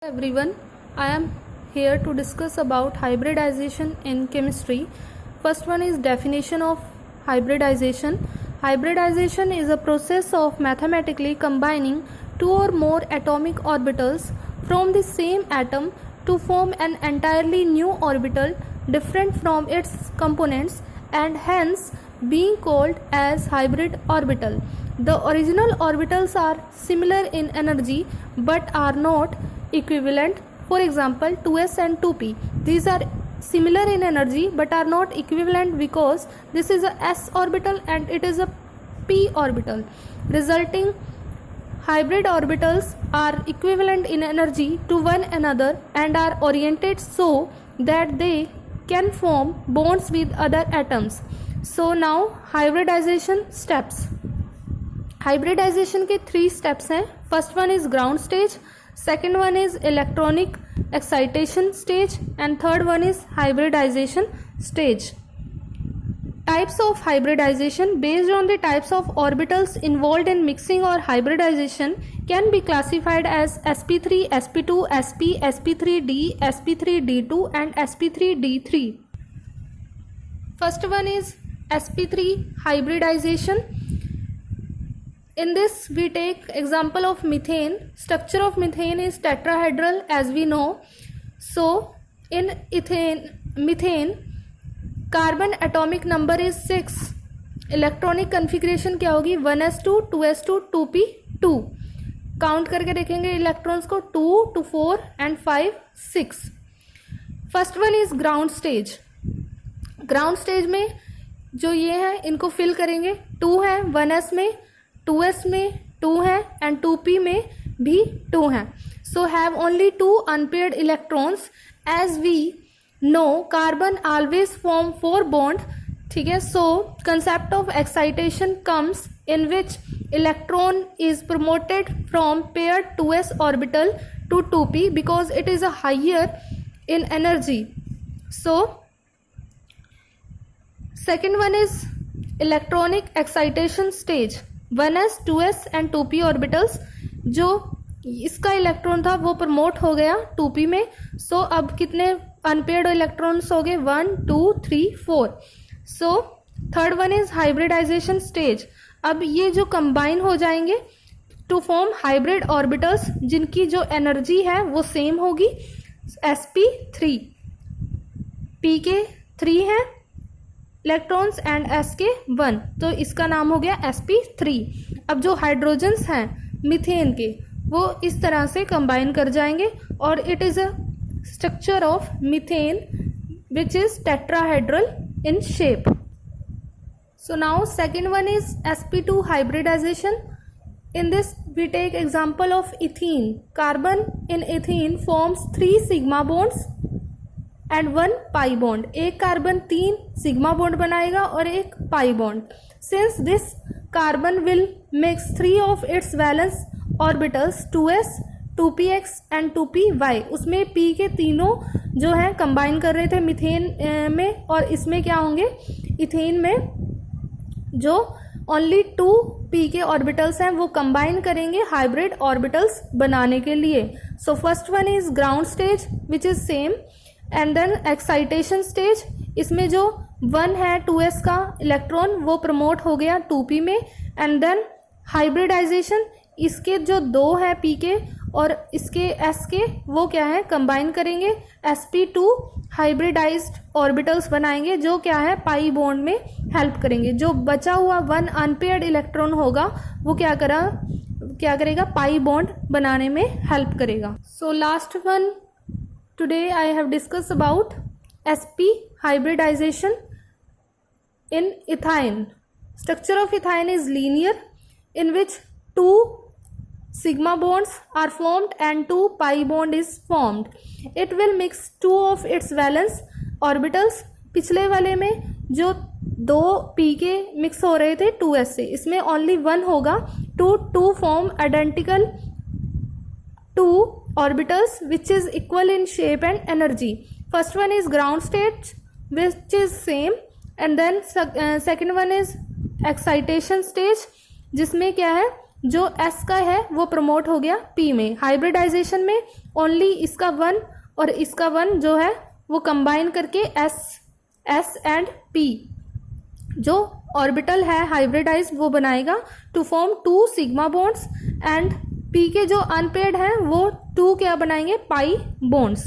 Everyone, I am here to discuss about hybridization in chemistry. First one is definition of hybridization. Hybridization is a process of mathematically combining two or more atomic orbitals from the same atom to form an entirely new orbital different from its components and hence being called as hybrid orbital. The original orbitals are similar in energy but are not equivalent. For example, 2s and 2p, these are similar in energy but are not equivalent because this is a s orbital and it is a p orbital. Resulting hybrid orbitals are equivalent in energy to one another and are oriented so that they can form bonds with other atoms. So now hybridization steps. Hybridization के 3 steps हैं. First one is ground stage, second one is electronic excitation stage and third one is hybridization stage. Types of hybridization based on the types of orbitals involved in mixing or hybridization can be classified as sp3, sp2, sp, sp3d, sp3d2 and sp3d3. First one is sp3 hybridization. In this we take example of methane. Structure of methane is tetrahedral as we know. So in methane carbon atomic number is 6. Electronic configuration क्या होगी 1s2 2s2 2p2. Count करके देखेंगे electrons को 2 2 4 and 5 6. First one is ground stage. Ground stage में जो ये है इनको फिल करेंगे. 2 है 1s में, 2s में 2 है एंड 2p में भी 2 है. So have only 2 unpaired electrons. As we know carbon always form 4 bond. ठीक है. So concept of excitation comes in which electron is promoted from pair 2s orbital to 2p because it is a higher in energy. So second one is electronic excitation stage. 1s 2s and 2p orbitals, जो इसका electron था वो promote हो गया 2p में. सो अब कितने unpaired electrons हो गए 1 2 3 4. So third one is hybridization stage. अब ये जो कंबाइन हो जाएंगे टू फॉर्म हाइब्रिड ऑर्बिटल्स जिनकी जो एनर्जी है वो सेम होगी. sp3, p के 3 हैं इलेक्ट्रॉन्स एंड s के 1, तो इसका नाम हो गया sp3. अब जो हाइड्रोजन्स हैं मीथेन के वो इस तरह से कंबाइन कर जाएंगे और it is a structure of methane which is tetrahedral in shape. So now second one is sp2 hybridization. In this we take example of ethene. Carbon in ethene forms 3 sigma bonds and 1 pi bond. एक carbon 3 sigma bond बनाएगा और एक pi bond. Since this carbon will mix 3 of its valence orbitals 2s 2px and 2py. उसमें p के तीनों जो हैं combine कर रहे थे मीथेन में और इसमें क्या होंगे इथेन में जो ओनली 2p के ऑर्बिटल्स हैं वो कंबाइन करेंगे हाइब्रिड ऑर्बिटल्स बनाने के लिए. So first one is ground stage which is same and then excitation stage. इसमें जो 1 है 2s का इलेक्ट्रॉन वो प्रमोट हो गया 2p में एंड देन हाइब्रिडाइजेशन. इसके जो 2 है p के और इसके s के वो क्या है कंबाइन करेंगे sp2 हाइब्रिडाइज्ड ऑर्बिटल्स बनाएंगे जो क्या है पाई बॉन्ड में हेल्प करेंगे. जो बचा हुआ 1 अनपेयर्ड इलेक्ट्रॉन होगा वो क्या करेगा पाई बॉन्ड बनाने में हेल्प करेगा. So last one today I have discuss about sp hybridization in ethine. Structure of ethine is linear in which 2 sigma bonds are formed and 2 pi bond is formed. It will mix 2 of its valence orbitals. पिछले वाले में जो 2 p के mix हो रहे थे 2s से, इसमें ओनली 1 होगा to form identical 2 orbitals which is equal in shape and energy. First one is ground state which is same and then second one is excitation stage जिसमें क्या है जो s का है वो प्रमोट हो गया p में। हाइब्रिडाइजेशन में ओनली इसका 1 और इसका 1 जो है वो कंबाइन करके s एंड p जो ऑर्बिटल है हाइब्रिडाइज वो बनाएगा to form 2 sigma bonds, and p के जो अनपेयर्ड हैं वो 2 क्या बनाएंगे, पाई बॉन्ड्स।